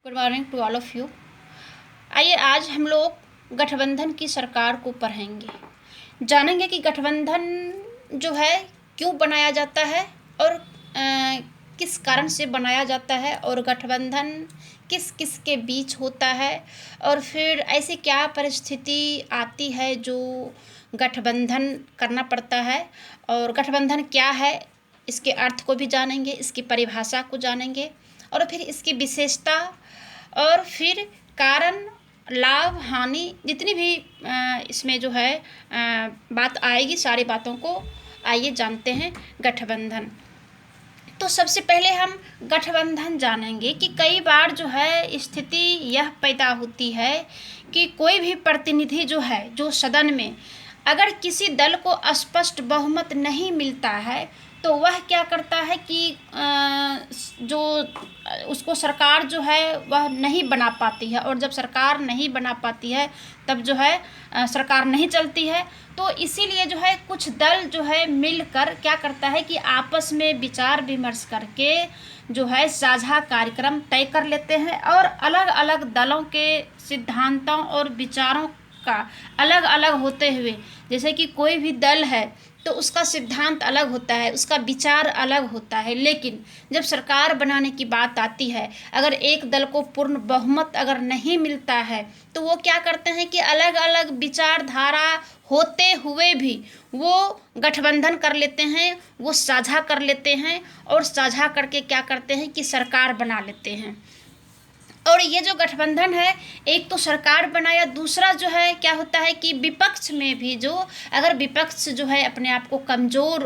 Good morning to all of you. आइए आज हम लोग गठबंधन की सरकार को पढ़ेंगे, जानेंगे कि गठबंधन जो है क्यों बनाया जाता है और किस कारण से बनाया जाता है और गठबंधन किस किस के बीच होता है और फिर ऐसी क्या परिस्थिति आती है जो गठबंधन करना पड़ता है और गठबंधन क्या है, इसके अर्थ को भी जानेंगे, इसकी परिभाषा को जानेंगे और फिर इसकी विशेषता और फिर कारण, लाभ, हानि, जितनी भी इसमें जो है बात आएगी, सारी बातों को आइए जानते हैं। गठबंधन तो सबसे पहले हम गठबंधन जानेंगे कि कई बार जो है स्थिति यह पैदा होती है कि कोई भी प्रतिनिधि जो है, जो सदन में अगर किसी दल को स्पष्ट बहुमत नहीं मिलता है तो वह क्या करता है कि जो उसको सरकार जो है वह नहीं बना पाती है, और जब सरकार नहीं बना पाती है तब जो है सरकार नहीं चलती है। तो इसीलिए जो है कुछ दल जो है मिलकर क्या करता है कि आपस में विचार विमर्श करके जो है साझा कार्यक्रम तय कर लेते हैं और अलग अलग दलों के सिद्धांतों और विचारों का अलग अलग होते हुए, जैसे कि कोई भी दल है तो उसका सिद्धांत अलग होता है, उसका विचार अलग होता है, लेकिन जब सरकार बनाने की बात आती है, अगर एक दल को पूर्ण बहुमत अगर नहीं मिलता है तो वो क्या करते हैं कि अलग अलग विचारधारा होते हुए भी वो गठबंधन कर लेते हैं, वो साझा कर लेते हैं और साझा करके क्या करते हैं कि सरकार बना लेते हैं। और ये जो गठबंधन है, एक तो सरकार बनाया, दूसरा जो है क्या होता है कि विपक्ष में भी जो अगर विपक्ष जो है अपने आप को कमज़ोर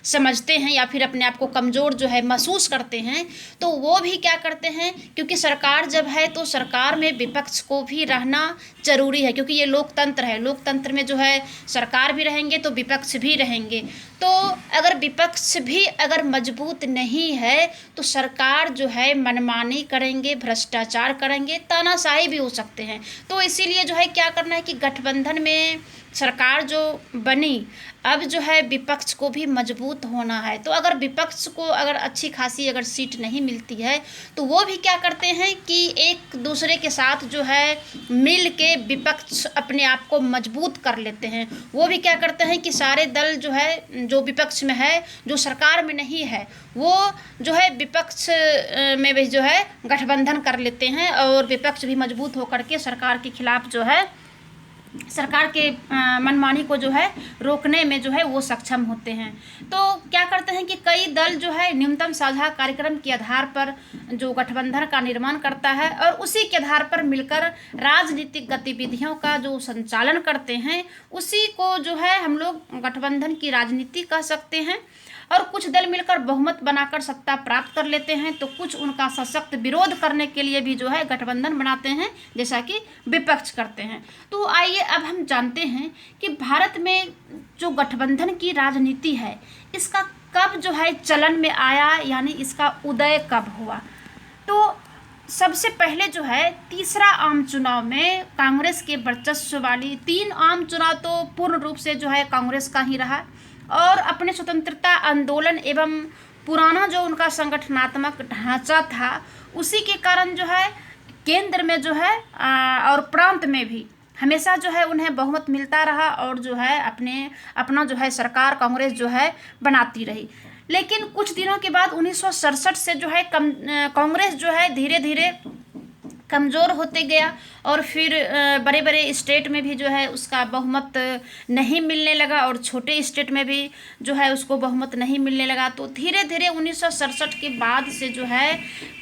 समझते हैं या फिर अपने आप को कमज़ोर जो है महसूस करते हैं तो वो भी क्या करते हैं, क्योंकि सरकार जब है तो सरकार में विपक्ष को भी रहना ज़रूरी है, क्योंकि ये लोकतंत्र है। लोकतंत्र में जो है सरकार भी रहेंगे तो विपक्ष भी रहेंगे। तो अगर विपक्ष भी अगर मजबूत नहीं है तो सरकार जो है मनमानी करेंगे, भ्रष्टाचार करेंगे, तानाशाही भी हो सकते हैं। तो इसीलिए जो है क्या करना है कि गठबंधन में सरकार जो बनी, अब जो है विपक्ष को भी मजबूत होना है। तो अगर विपक्ष को अगर अच्छी खासी अगर सीट नहीं मिलती है तो वो भी क्या करते हैं कि एक दूसरे के साथ जो है मिल के विपक्ष अपने आप को मजबूत कर लेते हैं। वो भी क्या करते हैं कि सारे दल जो है, जो विपक्ष में है, जो सरकार में नहीं है, वो जो है विपक्ष में भी जो है गठबंधन कर लेते हैं और विपक्ष भी मजबूत होकर के सरकार के खिलाफ जो है सरकार के मनमानी को जो है रोकने में जो है वो सक्षम होते हैं। तो क्या करते हैं कि कई दल जो है न्यूनतम साझा कार्यक्रम के आधार पर जो गठबंधन का निर्माण करता है और उसी के आधार पर मिलकर राजनीतिक गतिविधियों का जो संचालन करते हैं, उसी को जो है हम लोग गठबंधन की राजनीति कह सकते हैं। और कुछ दल मिलकर बहुमत बनाकर सत्ता प्राप्त कर लेते हैं तो कुछ उनका सशक्त विरोध करने के लिए भी जो है गठबंधन बनाते हैं, जैसा कि विपक्ष करते हैं। तो आइए अब हम जानते हैं कि भारत में जो गठबंधन की राजनीति है इसका कब जो है चलन में आया, यानी इसका उदय कब हुआ। तो सबसे पहले जो है तीसरा आम चुनाव में कांग्रेस के वर्चस्व वाली, 3 आम चुनाव तो पूर्ण रूप से जो है कांग्रेस का ही रहा और अपने स्वतंत्रता आंदोलन एवं पुराना जो उनका संगठनात्मक ढांचा था उसी के कारण जो है केंद्र में जो है और प्रांत में भी हमेशा जो है उन्हें बहुमत मिलता रहा और जो है अपना जो है सरकार कांग्रेस जो है बनाती रही। लेकिन कुछ दिनों के बाद 1967 से जो है कांग्रेस जो है धीरे धीरे कमज़ोर होते गया और फिर बड़े बड़े स्टेट में भी जो है उसका बहुमत नहीं मिलने लगा और छोटे स्टेट में भी जो है उसको बहुमत नहीं मिलने लगा। तो धीरे धीरे 1967 के बाद से जो है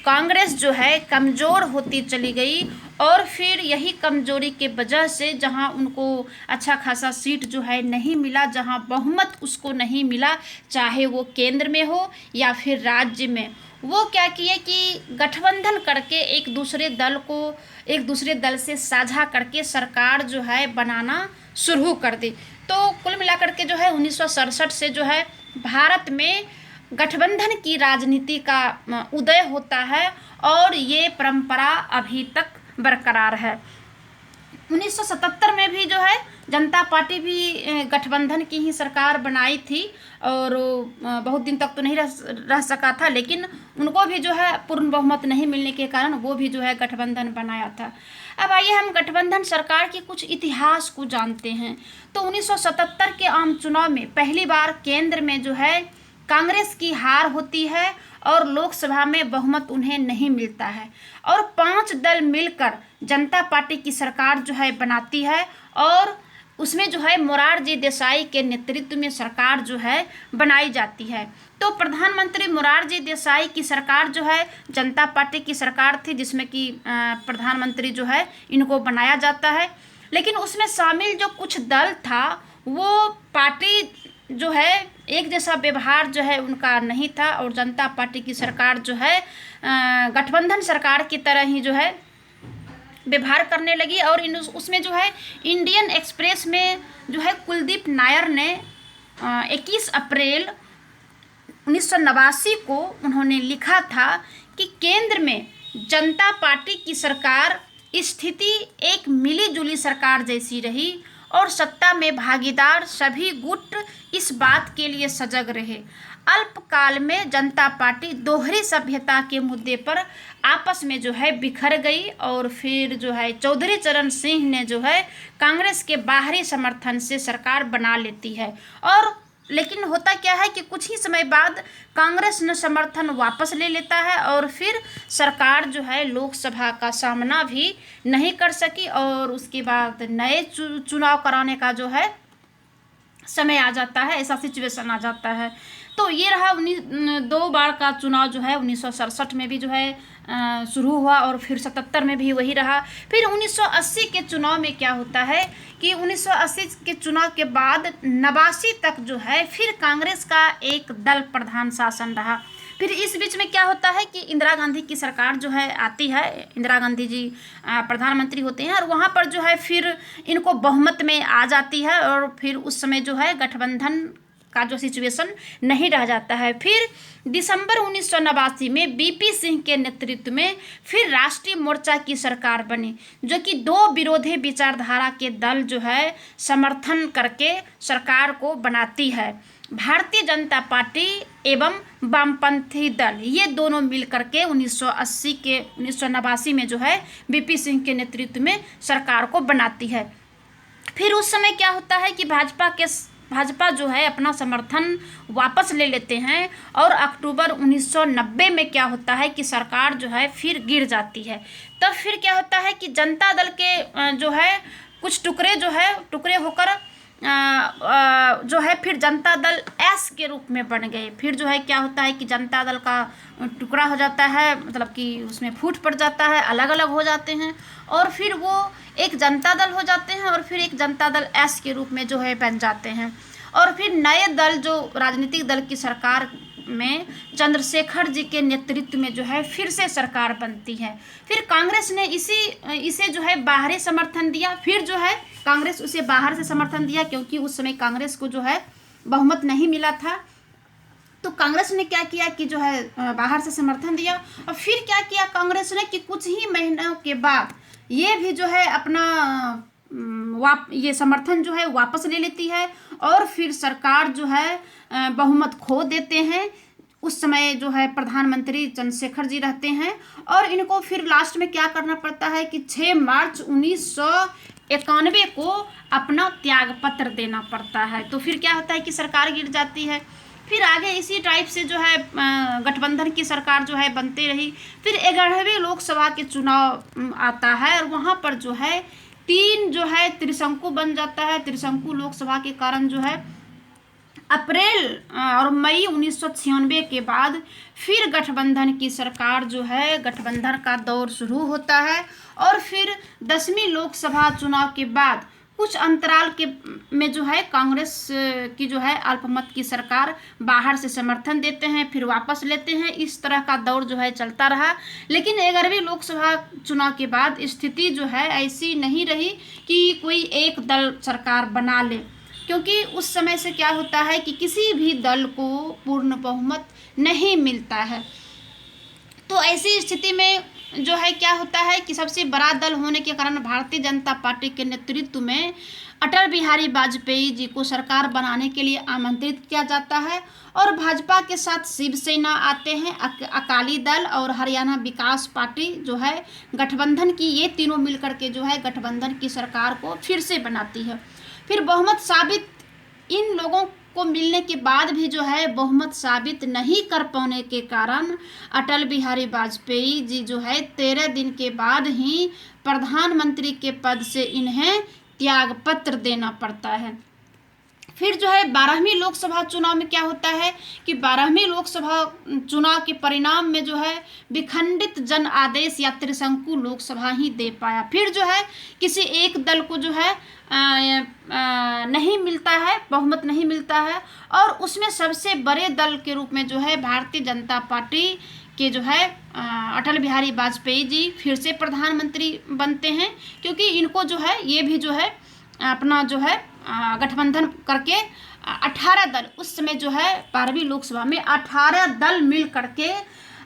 कांग्रेस जो है कमज़ोर होती चली गई और फिर यही कमज़ोरी के वजह से जहां उनको अच्छा खासा सीट जो है नहीं मिला, जहां बहुमत उसको नहीं मिला, चाहे वो केंद्र में हो या फिर राज्य में, वो क्या किए कि गठबंधन करके एक दूसरे दल से साझा करके सरकार जो है बनाना शुरू कर दी। तो कुल मिलाकर के जो है 1967 से जो है भारत में गठबंधन की राजनीति का उदय होता है और ये परंपरा अभी तक बरकरार है। 1977 में भी जो है जनता पार्टी भी गठबंधन की ही सरकार बनाई थी और बहुत दिन तक तो नहीं रह सका था, लेकिन उनको भी जो है पूर्ण बहुमत नहीं मिलने के कारण वो भी जो है गठबंधन बनाया था। अब आइए हम गठबंधन सरकार के कुछ इतिहास को जानते हैं। तो 1977 के आम चुनाव में पहली बार केंद्र में जो है कांग्रेस की हार होती है और लोकसभा में बहुमत उन्हें नहीं मिलता है और 5 दल मिलकर जनता पार्टी की सरकार जो है बनाती है और उसमें जो है मोरारजी देसाई के नेतृत्व में सरकार जो है बनाई जाती है। तो प्रधानमंत्री मोरारजी देसाई की सरकार जो है जनता पार्टी की सरकार थी, जिसमें कि प्रधानमंत्री जो है इनको बनाया जाता है। लेकिन उसमें शामिल जो कुछ दल था वो पार्टी जो है एक जैसा व्यवहार जो है उनका नहीं था और जनता पार्टी की सरकार जो है गठबंधन सरकार की तरह ही जो है व्यवहार करने लगी। और उसमें जो है इंडियन एक्सप्रेस में जो है कुलदीप नायर ने 21 अप्रैल 1989 को उन्होंने लिखा था कि केंद्र में जनता पार्टी की सरकार स्थिति एक मिलीजुली सरकार जैसी रही और सत्ता में भागीदार सभी गुट इस बात के लिए सजग रहे। अल्पकाल में जनता पार्टी दोहरी सभ्यता के मुद्दे पर आपस में जो है बिखर गई और फिर जो है चौधरी चरण सिंह ने जो है कांग्रेस के बाहरी समर्थन से सरकार बना लेती है। और लेकिन होता क्या है कि कुछ ही समय बाद कांग्रेस ने समर्थन वापस ले लेता है और फिर सरकार जो है लोकसभा का सामना भी नहीं कर सकी और उसके बाद नए चुनाव कराने का जो है समय आ जाता है, ऐसा सिचुएशन आ जाता है। तो ये रहा 2 बार का चुनाव जो है 1967 में भी जो है शुरू हुआ और फिर 77 में भी वही रहा। फिर 1980 के चुनाव में क्या होता है कि 1980 के चुनाव के बाद 89 तक जो है फिर कांग्रेस का एक दल प्रधान शासन रहा। फिर इस बीच में क्या होता है कि इंदिरा गांधी की सरकार जो है आती है, इंदिरा गांधी जी प्रधानमंत्री होते हैं और वहाँ पर जो है फिर इनको बहुमत में आ जाती है और फिर उस समय जो है गठबंधन का जो सिचुएशन नहीं रह जाता है। फिर दिसंबर 1989 में बीपी सिंह के नेतृत्व में फिर राष्ट्रीय मोर्चा की सरकार बनी, जो कि 2 विरोधी विचारधारा के दल जो है समर्थन करके सरकार को बनाती है। भारतीय जनता पार्टी एवं वामपंथी दल ये दोनों मिल करके 1989 में जो है बीपी सिंह के नेतृत्व में सरकार को बनाती है। फिर उस समय क्या होता है कि भाजपा जो है अपना समर्थन वापस ले लेते हैं और अक्टूबर 1990 में क्या होता है कि सरकार जो है फिर गिर जाती है। तब फिर क्या होता है कि जनता दल के जो है कुछ टुकड़े होकर जो है फिर जनता दल एस के रूप में बन गए। फिर जो है क्या होता है कि जनता दल का टुकड़ा हो जाता है, मतलब कि उसमें फूट पड़ जाता है, अलग अलग हो जाते हैं और फिर वो एक जनता दल हो जाते हैं और फिर एक जनता दल एस के रूप में जो है बन जाते हैं। और फिर नए दल जो राजनीतिक दल की सरकार में चंद्रशेखर जी के नेतृत्व में जो है फिर से सरकार बनती है। फिर कांग्रेस ने इसे जो है बाहरी समर्थन दिया। फिर जो है कांग्रेस उसे बाहर से समर्थन दिया क्योंकि उस समय कांग्रेस को जो है बहुमत नहीं मिला था। तो कांग्रेस ने क्या किया कि जो है बाहर से समर्थन दिया और फिर क्या किया कांग्रेस ने कि कुछ ही महीनों के बाद ये भी जो है अपना ये समर्थन जो है वापस ले लेती है और फिर सरकार जो है बहुमत खो देते हैं। उस समय जो है प्रधानमंत्री चंद्रशेखर जी रहते हैं और इनको फिर लास्ट में क्या करना पड़ता है कि 6 मार्च 1991 को अपना त्यागपत्र देना पड़ता है। तो फिर क्या होता है कि सरकार गिर जाती है। फिर आगे इसी टाइप से जो है गठबंधन की सरकार जो है बनती रही। फिर 11वें लोकसभा के चुनाव आता है और वहाँ पर जो है 3 जो है त्रिशंकु बन जाता है। त्रिशंकु लोकसभा के कारण जो है अप्रैल और मई 1996 के बाद फिर गठबंधन की सरकार जो है गठबंधन का दौर शुरू होता है और फिर 10वीं लोकसभा चुनाव के बाद कुछ अंतराल के में जो है कांग्रेस की जो है अल्पमत की सरकार बाहर से समर्थन देते हैं, फिर वापस लेते हैं। इस तरह का दौर जो है चलता रहा। लेकिन 11वीं लोकसभा चुनाव के बाद स्थिति जो है ऐसी नहीं रही कि कोई एक दल सरकार बना ले, क्योंकि उस समय से क्या होता है कि किसी भी दल को पूर्ण बहुमत नहीं मिलता है। तो ऐसी स्थिति में जो है क्या होता है कि सबसे बड़ा दल होने के कारण भारतीय जनता पार्टी के नेतृत्व में अटल बिहारी वाजपेयी जी को सरकार बनाने के लिए आमंत्रित किया जाता है। और भाजपा के साथ शिवसेना आते हैं, अकाली दल और हरियाणा विकास पार्टी जो है गठबंधन की, ये तीनों मिलकर के जो है गठबंधन की सरकार को फिर से बनाती है। फिर बहुमत साबित इन लोगों को मिलने के बाद भी जो है बहुमत साबित नहीं कर पाने के कारण अटल बिहारी वाजपेयी जी जो है 13 दिन के बाद ही प्रधानमंत्री के पद से इन्हें त्यागपत्र देना पड़ता है। फिर जो है 12वीं लोकसभा चुनाव में क्या होता है कि 12वीं लोकसभा चुनाव के परिणाम में जो है विखंडित जन आदेश या त्रिशंकु लोकसभा ही दे पाया। फिर जो है किसी एक दल को जो है नहीं मिलता है, बहुमत नहीं मिलता है, और उसमें सबसे बड़े दल के रूप में जो है भारतीय जनता पार्टी के जो है अटल बिहारी वाजपेयी जी फिर से प्रधानमंत्री बनते हैं, क्योंकि इनको जो है ये भी जो है अपना जो है गठबंधन करके 18 दल, उस समय जो है 12वीं लोकसभा में 18 दल मिल करके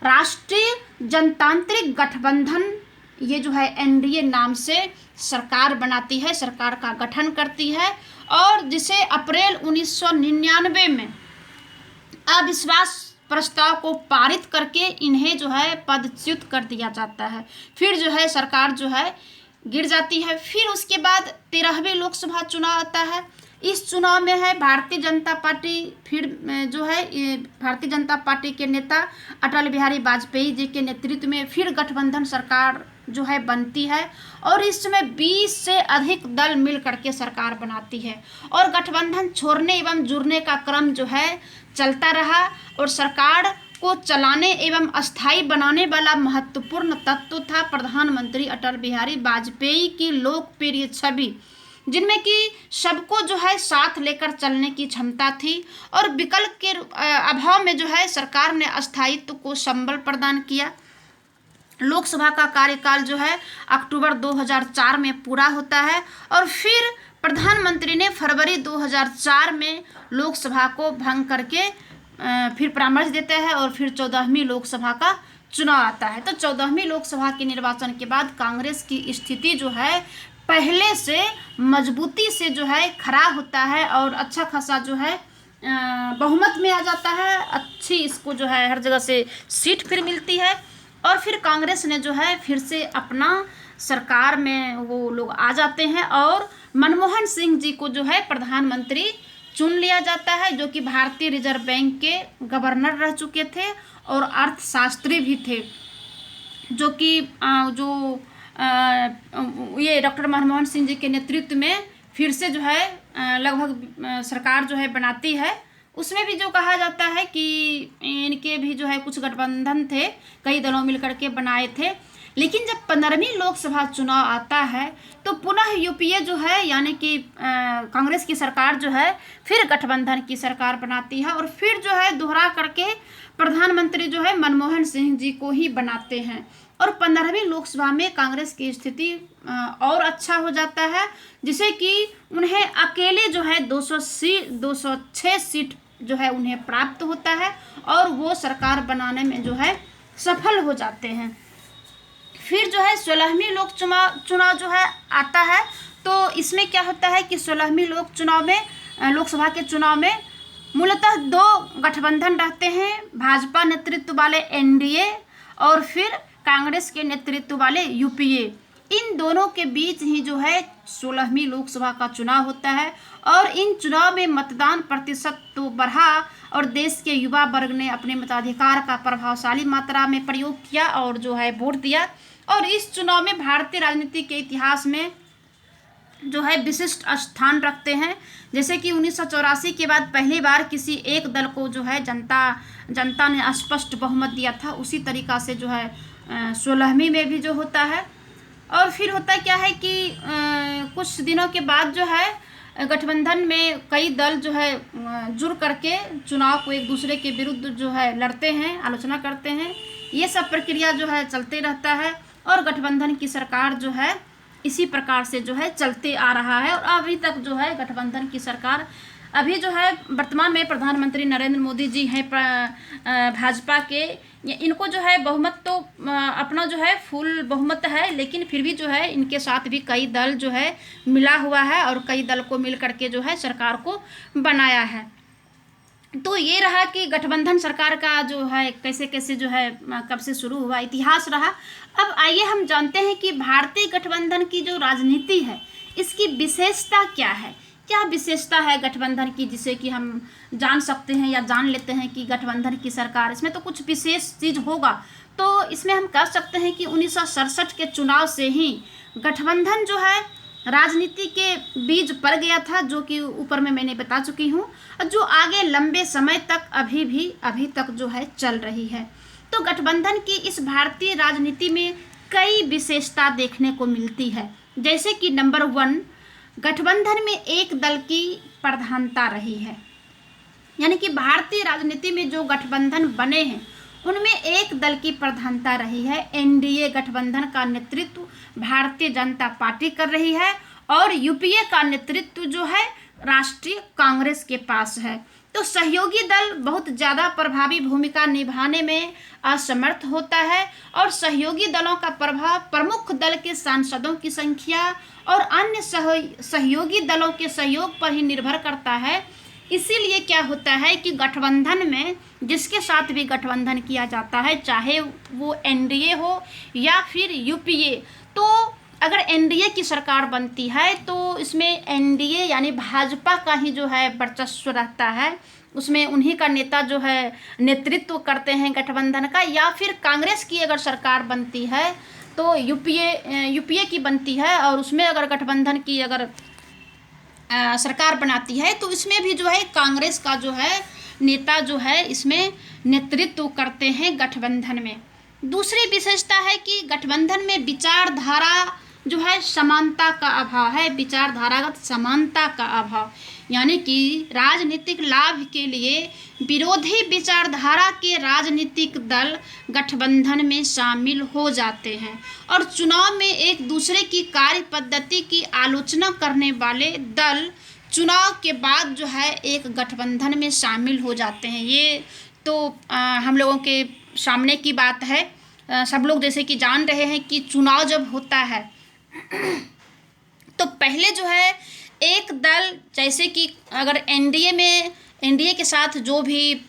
राष्ट्रीय जनतांत्रिक गठबंधन, ये जो है एनडीए नाम से सरकार बनाती है, सरकार का गठन करती है, और जिसे अप्रैल 1999 में अविश्वास प्रस्ताव को पारित करके इन्हें जो है पदच्युत कर दिया जाता है। फिर जो है सरकार जो है गिर जाती है। फिर उसके बाद 13वीं लोकसभा चुनाव आता है। इस चुनाव में है भारतीय जनता पार्टी, फिर जो है भारतीय जनता पार्टी के नेता अटल बिहारी वाजपेयी जी के नेतृत्व में फिर गठबंधन सरकार जो है बनती है, और इस समय 20 से अधिक दल मिल करके सरकार बनाती है, और गठबंधन छोड़ने एवं जुड़ने का क्रम जो है चलता रहा, और सरकार को चलाने एवं अस्थायी बनाने वाला महत्वपूर्ण तत्व था प्रधानमंत्री अटल बिहारी वाजपेयी की लोकप्रिय छवि, जिनमें कि सबको जो है साथ लेकर चलने की क्षमता थी, और विकल्प के अभाव में जो है सरकार ने अस्थायित्व को संबल प्रदान किया। लोकसभा का कार्यकाल जो है अक्टूबर 2004 में पूरा होता है, और फिर प्रधानमंत्री ने फरवरी 2004 में लोकसभा को भंग करके फिर परामर्श देते हैं, और फिर 14वीं लोकसभा का चुनाव आता है। तो 14वीं लोकसभा के निर्वाचन के बाद कांग्रेस की स्थिति जो है पहले से मजबूती से जो है खड़ा होता है, और अच्छा खासा जो है बहुमत में आ जाता है, अच्छी इसको जो है हर जगह से सीट फिर मिलती है, और फिर कांग्रेस ने जो है फिर से अपना सरकार में वो लोग आ जाते हैं, और मनमोहन सिंह जी को जो है प्रधानमंत्री चुन लिया जाता है, जो कि भारतीय रिजर्व बैंक के गवर्नर रह चुके थे और अर्थशास्त्री भी थे, जो कि ये डॉक्टर मनमोहन सिंह जी के नेतृत्व में फिर से जो है लगभग सरकार जो है बनाती है। उसमें भी जो कहा जाता है कि इनके भी जो है कुछ गठबंधन थे, कई दलों मिलकर के बनाए थे, लेकिन जब 15वीं लोकसभा चुनाव आता है तो पुनः यूपीए जो है यानी कि कांग्रेस की सरकार जो है फिर गठबंधन की सरकार बनाती है, और फिर जो है दोहरा करके प्रधानमंत्री जो है मनमोहन सिंह जी को ही बनाते हैं, और 15वीं लोकसभा में कांग्रेस की स्थिति और अच्छा हो जाता है, जिसे कि उन्हें अकेले जो है 206 सीट जो है उन्हें प्राप्त होता है, और वो सरकार बनाने में जो है सफल हो जाते हैं। फिर जो है 16वीं चुनाव जो है आता है, तो इसमें क्या होता है कि 16वीं लोकसभा के चुनाव में मूलतः 2 गठबंधन रहते हैं, भाजपा नेतृत्व वाले एनडीए और फिर कांग्रेस के नेतृत्व वाले यूपीए। इन दोनों के बीच ही जो है 16वीं लोकसभा का चुनाव होता है, और इन चुनाव में मतदान प्रतिशत तो बढ़ा, और देश के युवा वर्ग ने अपने मताधिकार का प्रभावशाली मात्रा में प्रयोग किया और जो है वोट दिया, और इस चुनाव में भारतीय राजनीति के इतिहास में जो है विशिष्ट स्थान रखते हैं। जैसे कि 1984 के बाद पहली बार किसी एक दल को जो है जनता ने स्पष्ट बहुमत दिया था, उसी तरीक़ा से जो है 16वीं में भी जो होता है। और फिर होता क्या है कि कुछ दिनों के बाद जो है गठबंधन में कई दल जो है जुड़ करके चुनाव को एक दूसरे के विरुद्ध जो है लड़ते हैं, आलोचना करते हैं। ये सब प्रक्रिया जो है चलते रहता है, और गठबंधन की सरकार जो है इसी प्रकार से जो है चलते आ रहा है, और अभी तक जो है गठबंधन की सरकार अभी जो है वर्तमान में प्रधानमंत्री नरेंद्र मोदी जी हैं भाजपा के, इनको जो है बहुमत तो अपना जो है फुल बहुमत है, लेकिन फिर भी जो है इनके साथ भी कई दल जो है मिला हुआ है और कई दल को मिल करके जो है सरकार को बनाया है। तो ये रहा कि गठबंधन सरकार का जो है कैसे कैसे जो है कब से शुरू हुआ, इतिहास रहा। अब आइए हम जानते हैं कि भारतीय गठबंधन की जो राजनीति है इसकी विशेषता क्या है, क्या विशेषता है गठबंधन की, जिसे कि हम जान सकते हैं या जान लेते हैं कि गठबंधन की सरकार, इसमें तो कुछ विशेष चीज़ होगा। तो इसमें हम कह सकते हैं कि 1967 के चुनाव से ही गठबंधन जो है राजनीति के बीज पड़ गया था, जो कि ऊपर में मैंने बता चुकी हूँ, और जो आगे लंबे समय तक अभी तक जो है चल रही है। तो गठबंधन की इस भारतीय राजनीति में कई विशेषता देखने को मिलती है, जैसे कि नंबर 1, गठबंधन में एक दल की प्रधानता रही है। यानी कि भारतीय राजनीति में जो गठबंधन बने हैं उनमें एक दल की प्रधानता रही है। एनडीए गठबंधन का नेतृत्व भारतीय जनता पार्टी कर रही है और यूपीए का नेतृत्व जो है राष्ट्रीय कांग्रेस के पास है। तो सहयोगी दल बहुत ज़्यादा प्रभावी भूमिका निभाने में असमर्थ होता है और सहयोगी दलों का प्रभाव प्रमुख दल के सांसदों की संख्या और अन्य सहयोगी दलों के सहयोग पर ही निर्भर करता है। इसीलिए क्या होता है कि गठबंधन में जिसके साथ भी गठबंधन किया जाता है, चाहे वो एनडीए हो या फिर यूपीए, तो अगर एनडीए की सरकार बनती है तो इसमें एनडीए यानी भाजपा का ही जो है वर्चस्व रहता है, उसमें उन्हीं का नेता जो है नेतृत्व करते हैं गठबंधन का। या फिर कांग्रेस की अगर सरकार बनती है तो यूपीए की बनती है और उसमें अगर गठबंधन की अगर सरकार बनाती है तो इसमें भी जो है कांग्रेस का जो है नेता जो है इसमें नेतृत्व करते हैं गठबंधन में। दूसरी विशेषता है कि गठबंधन में विचारधारा जो है समानता का अभाव है, विचारधारागत समानता का अभाव, यानी कि राजनीतिक लाभ के लिए विरोधी विचारधारा के राजनीतिक दल गठबंधन में शामिल हो जाते हैं और चुनाव में एक दूसरे की कार्य पद्धति की आलोचना करने वाले दल चुनाव के बाद जो है एक गठबंधन में शामिल हो जाते हैं। ये तो हम लोगों के सामने की बात है। सब लोग जैसे कि जान रहे हैं कि चुनाव जब होता है तो पहले जो है एक दल, जैसे कि अगर एनडीए के साथ जो भी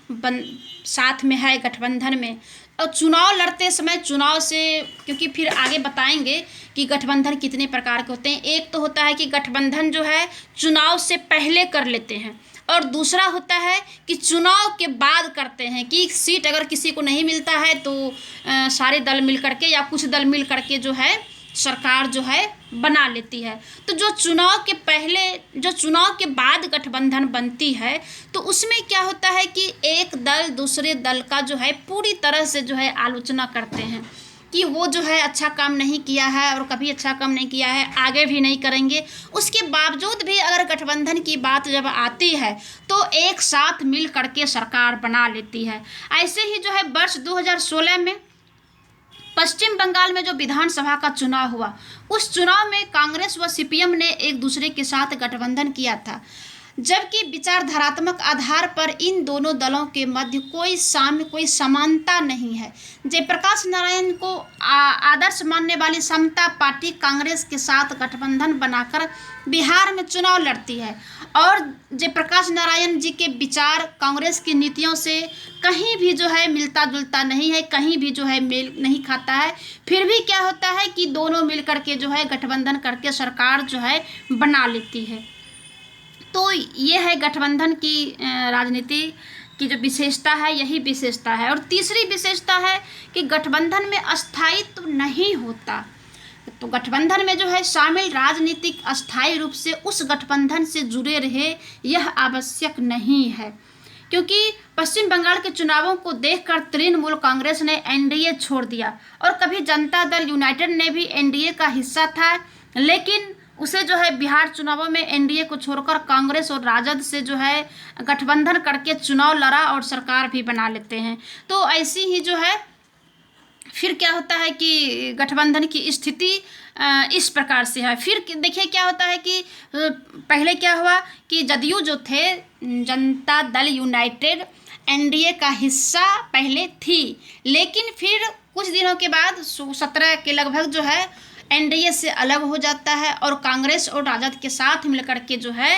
साथ में है गठबंधन में, और चुनाव लड़ते समय चुनाव से, क्योंकि फिर आगे बताएंगे कि गठबंधन कितने प्रकार के होते हैं। एक तो होता है कि गठबंधन जो है चुनाव से पहले कर लेते हैं और दूसरा होता है कि चुनाव के बाद करते हैं, कि सीट अगर किसी को नहीं मिलता है तो सारे दल मिल करके या कुछ दल मिल करके जो है सरकार जो है बना लेती है। तो जो चुनाव के बाद गठबंधन बनती है तो उसमें क्या होता है कि एक दल दूसरे दल का जो है पूरी तरह से जो है आलोचना करते हैं कि वो जो है अच्छा काम नहीं किया है और कभी अच्छा काम नहीं किया है, आगे भी नहीं करेंगे। उसके बावजूद भी अगर गठबंधन की बात जब आती है तो एक साथ मिल करके सरकार बना लेती है। ऐसे ही जो है वर्ष 2016 में पश्चिम बंगाल में जो विधानसभा का चुनाव हुआ, उस चुनाव में कांग्रेस व सीपीएम ने एक दूसरे के साथ गठबंधन किया था, जबकि विचारधारात्मक आधार पर इन दोनों दलों के मध्य कोई समानता नहीं है। जयप्रकाश नारायण को आदर्श मानने वाली समता पार्टी कांग्रेस के साथ गठबंधन बनाकर बिहार में चुनाव लड़ती है और जयप्रकाश नारायण जी के विचार कांग्रेस की नीतियों से कहीं भी जो है मिलता जुलता नहीं है, कहीं भी जो है मेल नहीं खाता है। फिर भी क्या होता है कि दोनों मिल करके जो है गठबंधन करके सरकार जो है बना लेती है। तो ये है गठबंधन की राजनीति की जो विशेषता है, यही विशेषता है। और तीसरी विशेषता है कि गठबंधन में अस्थायित्व नहीं होता। तो गठबंधन में जो है शामिल राजनीतिक अस्थायी रूप से उस गठबंधन से जुड़े रहे, यह आवश्यक नहीं है, क्योंकि पश्चिम बंगाल के चुनावों को देखकर तृणमूल कांग्रेस ने एनडीए छोड़ दिया और कभी जनता दल यूनाइटेड ने भी एनडीए का हिस्सा था, लेकिन उसे जो है बिहार चुनावों में एनडीए को छोड़कर कांग्रेस और राजद से जो है गठबंधन करके चुनाव लड़ा और सरकार भी बना लेते हैं। तो ऐसी ही जो है फिर क्या होता है कि गठबंधन की स्थिति इस प्रकार से है। फिर देखिए क्या होता है कि पहले क्या हुआ कि जदयू जो थे, जनता दल यूनाइटेड, एनडीए का हिस्सा पहले थी, लेकिन फिर कुछ दिनों के बाद 17 के लगभग जो है एनडीए से अलग हो जाता है और कांग्रेस और राजद के साथ मिलकर के जो है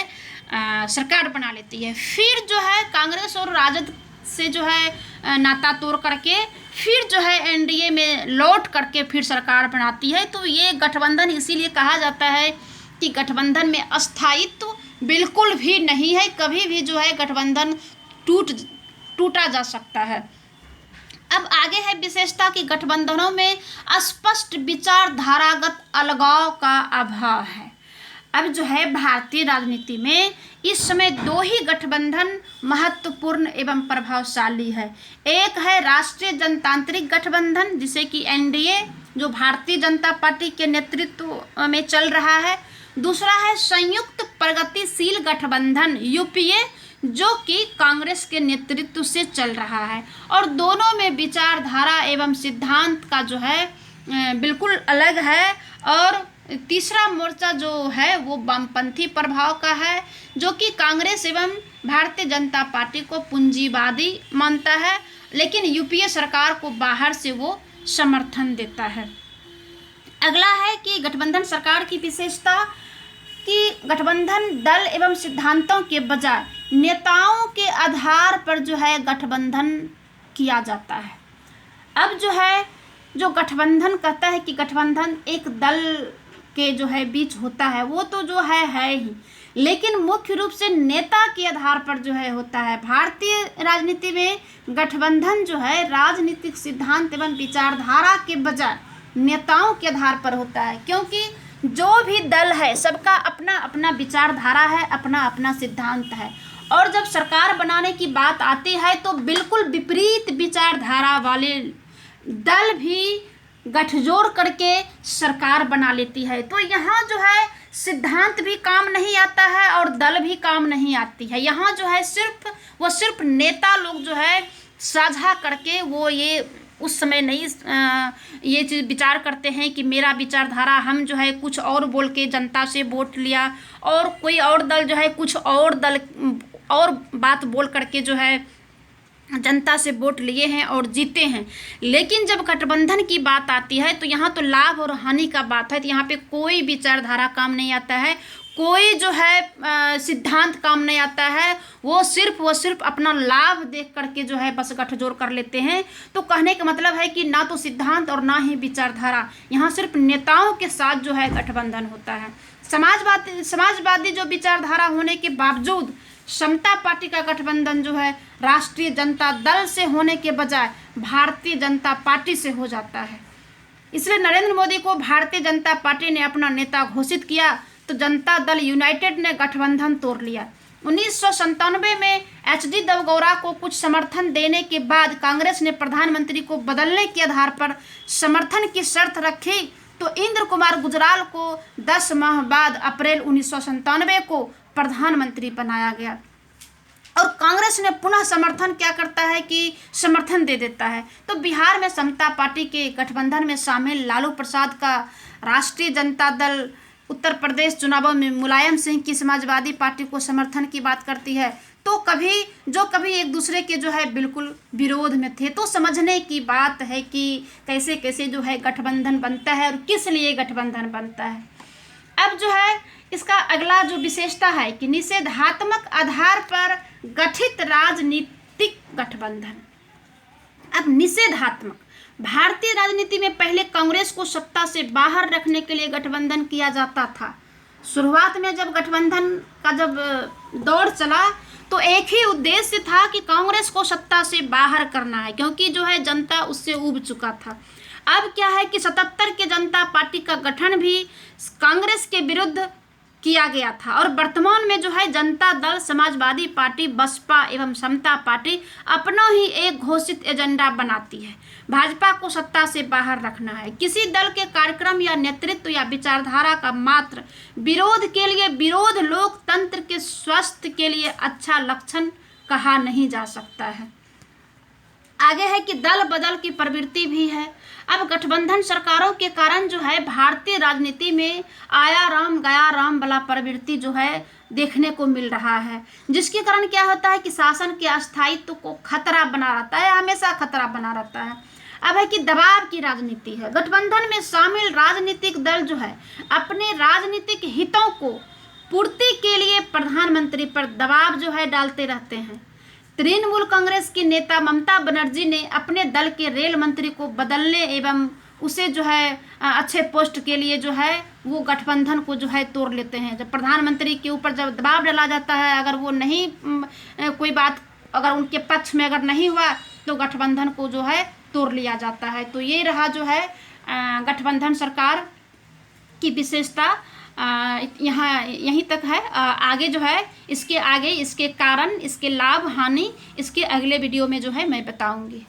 सरकार बना लेती है। फिर जो है कांग्रेस और राजद से जो है नाता तोड़ करके फिर जो है एनडीए में लौट करके फिर सरकार बनाती है। तो ये गठबंधन इसीलिए कहा जाता है कि गठबंधन में अस्थायित्व बिल्कुल भी नहीं है, कभी भी जो है गठबंधन टूटा जा सकता है। अब आगे है विशेषता कि गठबंधनों में स्पष्ट विचारधारागत अलगाव का अभाव है। अब जो है भारतीय राजनीति में इस समय दो ही गठबंधन महत्वपूर्ण एवं प्रभावशाली है। एक है राष्ट्रीय जनतांत्रिक गठबंधन जिसे कि एनडीए जो भारतीय जनता पार्टी के नेतृत्व में चल रहा है। दूसरा है संयुक्त प्रगतिशील गठबंधन यूपीए जो कि कांग्रेस के नेतृत्व से चल रहा है, और दोनों में विचारधारा एवं सिद्धांत का जो है बिल्कुल अलग है। और तीसरा मोर्चा जो है वो वामपंथी प्रभाव का है जो कि कांग्रेस एवं भारतीय जनता पार्टी को पूंजीवादी मानता है, लेकिन यूपीए सरकार को बाहर से वो समर्थन देता है। अगला है कि गठबंधन सरकार की विशेषता कि गठबंधन दल एवं सिद्धांतों के बजाय नेताओं के आधार पर जो है गठबंधन किया जाता है। अब जो है जो गठबंधन कहता है कि गठबंधन एक दल के जो है बीच होता है वो तो जो है ही, लेकिन मुख्य रूप से नेता के आधार पर जो है होता है। भारतीय राजनीति में गठबंधन जो है राजनीतिक सिद्धांत एवं विचारधारा के बजाय नेताओं के आधार पर होता है, क्योंकि जो भी दल है सबका अपना अपना विचारधारा है, अपना अपना सिद्धांत है, और जब सरकार बनाने की बात आती है तो बिल्कुल विपरीत विचारधारा वाले दल भी गठजोड़ करके सरकार बना लेती है। तो यहाँ जो है सिद्धांत भी काम नहीं आता है और दल भी काम नहीं आती है। यहाँ जो है सिर्फ नेता लोग जो है साझा करके वो ये उस समय नहीं ये चीज़ विचार करते हैं कि मेरा विचारधारा, हम जो है कुछ और बोल के जनता से वोट लिया और कोई और दल जो है कुछ और बात बोल करके जो है जनता से वोट लिए हैं और जीते हैं। लेकिन जब गठबंधन की बात आती है तो यहाँ तो लाभ और हानि का बात है, तो यहाँ पे कोई विचारधारा काम नहीं आता है, कोई जो है सिद्धांत काम नहीं आता है। वो सिर्फ अपना लाभ देख करके जो है बस गठजोड़ कर लेते हैं। तो कहने का मतलब है कि ना तो सिद्धांत और ना ही विचारधारा, यहाँ सिर्फ नेताओं के साथ जो है गठबंधन होता है। समाजवादी जो विचारधारा होने के बावजूद समता पार्टी का गठबंधन जो है राष्ट्रीय जनता दल से होने के बजाय भारतीय जनता पार्टी से हो जाता है। इसलिए नरेंद्र मोदी को भारतीय जनता पार्टी ने अपना नेता घोषित किया तो जनता दल यूनाइटेड ने गठबंधन तोड़ लिया। 1997 में एचडी देवगौड़ा को कुछ समर्थन देने के बाद कांग्रेस ने प्रधानमंत्री को बदलने के आधार पर समर्थन की शर्त रखी, तो इंद्र कुमार गुजराल को 10 माह बाद अप्रैल 1997 को प्रधानमंत्री बनाया गया। और कांग्रेस ने पुनः समर्थन क्या करता है कि समर्थन दे देता है। तो बिहार में समता पार्टी के गठबंधन में शामिल लालू प्रसाद का राष्ट्रीय जनता दल उत्तर प्रदेश चुनावों में मुलायम सिंह की समाजवादी पार्टी को समर्थन की बात करती है। तो कभी एक दूसरे के जो है बिल्कुल विरोध में थे। तो समझने की बात है कि कैसे कैसे जो है गठबंधन बनता है और किस लिए गठबंधन बनता है। अब जो है इसका अगला जो विशेषता है कि निषेधात्मक आधार पर गठित राजनीतिक गठबंधन। अब निषेधात्मक, भारतीय राजनीति में पहले कांग्रेस को सत्ता से बाहर रखने के लिए गठबंधन किया जाता था। शुरुआत में जब गठबंधन का जब दौर चला तो एक ही उद्देश्य था कि कांग्रेस को सत्ता से बाहर करना है, क्योंकि जो है जनता उससे ऊब चुका था। अब क्या है कि 77 के जनता पार्टी का गठन भी कांग्रेस के विरुद्ध किया गया था, और वर्तमान में जो है जनता दल, समाजवादी पार्टी, बसपा एवं समता पार्टी अपना ही एक घोषित एजेंडा बनाती है। भाजपा को सत्ता से बाहर रखना है। किसी दल के कार्यक्रम या नेतृत्व या विचारधारा का मात्र विरोध के लिए विरोध लोकतंत्र के स्वास्थ्य के लिए अच्छा लक्षण कहा नहीं जा सकता है। आगे है कि दल बदल की प्रवृत्ति भी है। अब गठबंधन सरकारों के कारण जो है भारतीय राजनीति में आया राम गया राम वाला प्रवृत्ति जो है देखने को मिल रहा है, जिसके कारण क्या होता है कि शासन के अस्थायित्व को खतरा बना रहता है, हमेशा खतरा बना रहता है। अब है कि दबाव की राजनीति है। गठबंधन में शामिल राजनीतिक दल जो है अपने राजनीतिक हितों को पूर्ति के लिए प्रधानमंत्री पर दबाव जो है डालते रहते हैं। तृणमूल कांग्रेस की नेता ममता बनर्जी ने अपने दल के रेल मंत्री को बदलने एवं उसे जो है अच्छे पोस्ट के लिए जो है वो गठबंधन को जो है तोड़ लेते हैं। जब प्रधानमंत्री के ऊपर जब दबाव डाला जाता है, अगर वो नहीं कोई बात अगर उनके पक्ष में अगर नहीं हुआ तो गठबंधन को जो है तोड़ लिया जाता है। तो ये रहा जो है गठबंधन सरकार की विशेषता। यहाँ यहीं तक है। आगे जो है इसके आगे इसके कारण, इसके लाभ हानि इसके अगले वीडियो में जो है मैं बताऊंगी।